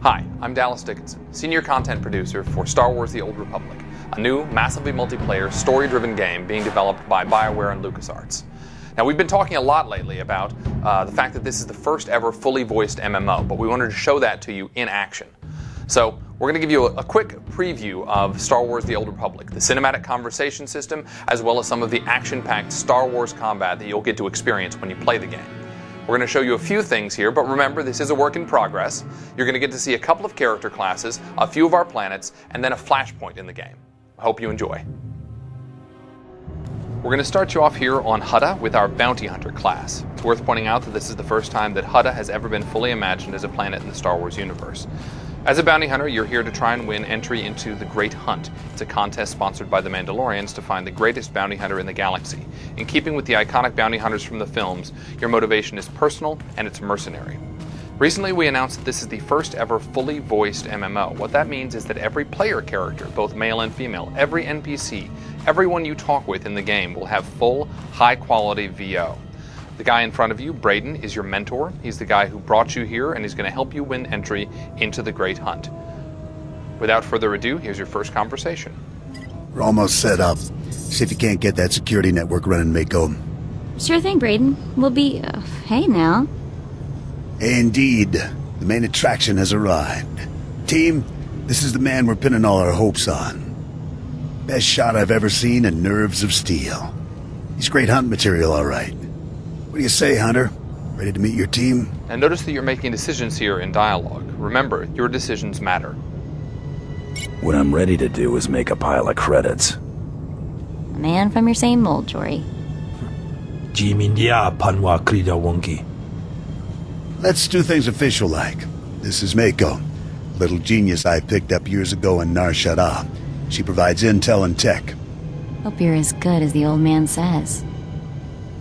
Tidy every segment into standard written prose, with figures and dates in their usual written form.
Hi, I'm Dallas Dickinson, Senior Content Producer for Star Wars The Old Republic, a new, massively multiplayer, story-driven game being developed by BioWare and LucasArts. Now, we've been talking a lot lately about the fact that this is the first ever fully voiced MMO, but we wanted to show that to you in action. So, we're going to give you a quick preview of Star Wars The Old Republic, the cinematic conversation system, as well as some of the action-packed Star Wars combat that you'll get to experience when you play the game. We're going to show you a few things here, but remember, this is a work in progress. You're going to get to see a couple of character classes, a few of our planets, and then a flashpoint in the game. I hope you enjoy. We're going to start you off here on Hutta with our Bounty Hunter class. It's worth pointing out that this is the first time that Hutta has ever been fully imagined as a planet in the Star Wars universe. As a bounty hunter, you're here to try and win entry into the Great Hunt. It's a contest sponsored by the Mandalorians to find the greatest bounty hunter in the galaxy. In keeping with the iconic bounty hunters from the films, your motivation is personal and it's mercenary. Recently, we announced that this is the first ever fully voiced MMO. What that means is that every player character, both male and female, every NPC, everyone you talk with in the game will have full, high-quality VO. The guy in front of you, Braden, is your mentor. He's the guy who brought you here, and he's going to help you win entry into the Great Hunt. Without further ado, here's your first conversation. We're almost set up. See if you can't get that security network running, Mako. Sure thing, Braden. We'll be... hey now. Indeed. The main attraction has arrived. Team, this is the man we're pinning all our hopes on. Best shot I've ever seen and nerves of steel. He's great hunt material, all right. What do you say, Hunter? Ready to meet your team? And notice that you're making decisions here in dialogue. Remember, your decisions matter. What I'm ready to do is make a pile of credits. A man from your same mold, Jory. Let's do things official-like. This is Mako, a little genius I picked up years ago in Nar Shaddaa. She provides intel and tech. Hope you're as good as the old man says.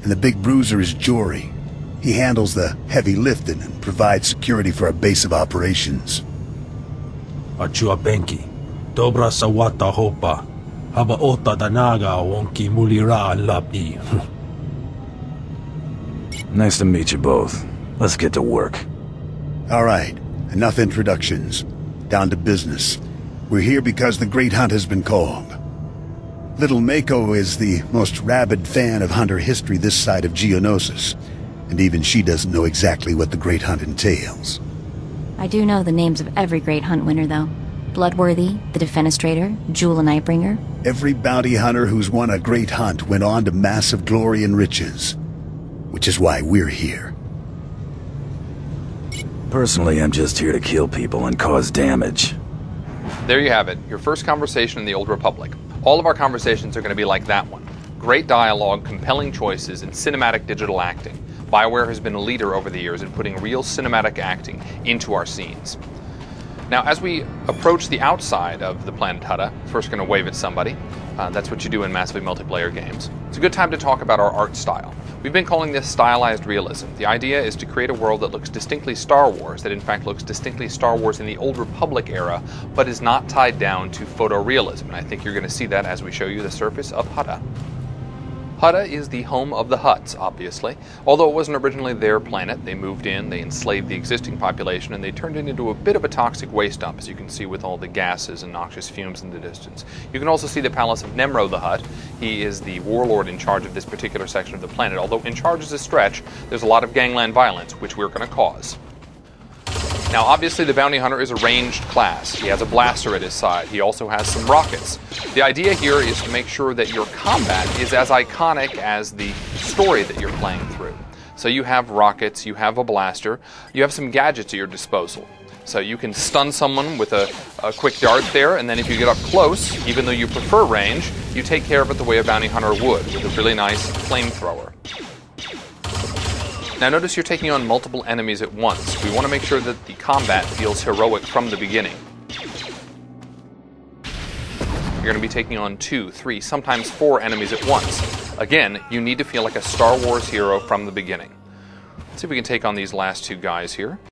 And the big bruiser is Jory. He handles the heavy lifting and provides security for our base of operations. Achua Benki, Dobra Sawata Hopa, Haba Ota Danaga Wonki Mulira Labi. Nice to meet you both. Let's get to work. All right, enough introductions. Down to business. We're here because the Great Hunt has been called. Little Mako is the most rabid fan of hunter history this side of Geonosis, and even she doesn't know exactly what the Great Hunt entails. I do know the names of every Great Hunt winner, though. Bloodworthy, the Defenestrator, Jewel and Nightbringer. Every bounty hunter who's won a Great Hunt went on to massive glory and riches, which is why we're here. Personally, I'm just here to kill people and cause damage. There you have it, your first conversation in the Old Republic. All of our conversations are going to be like that one. Great dialogue, compelling choices, and cinematic digital acting. BioWare has been a leader over the years in putting real cinematic acting into our scenes. Now, as we approach the outside of the planet Hutta, first going to wave at somebody. That's what you do in massively multiplayer games. It's a good time to talk about our art style. We've been calling this stylized realism. The idea is to create a world that looks distinctly Star Wars, that in fact looks distinctly Star Wars in the Old Republic era, but is not tied down to photorealism. And I think you're going to see that as we show you the surface of Hutta. Hutta is the home of the Hutts, obviously. Although it wasn't originally their planet, they moved in, they enslaved the existing population, and they turned it into a bit of a toxic waste dump, as you can see with all the gases and noxious fumes in the distance. You can also see the palace of Nemro the Hutt. He is the warlord in charge of this particular section of the planet. Although in charge is a stretch, there's a lot of gangland violence, which we're going to cause. Now, obviously, the Bounty Hunter is a ranged class. He has a blaster at his side. He also has some rockets. The idea here is to make sure that your combat is as iconic as the story that you're playing through. So you have rockets, you have a blaster, you have some gadgets at your disposal. So you can stun someone with a quick dart there, and then if you get up close, even though you prefer range, you take care of it the way a Bounty Hunter would, with a really nice flamethrower. Now notice you're taking on multiple enemies at once. We want to make sure that the combat feels heroic from the beginning. You're going to be taking on 2, 3, sometimes 4 enemies at once. Again, you need to feel like a Star Wars hero from the beginning. Let's see if we can take on these last 2 guys here.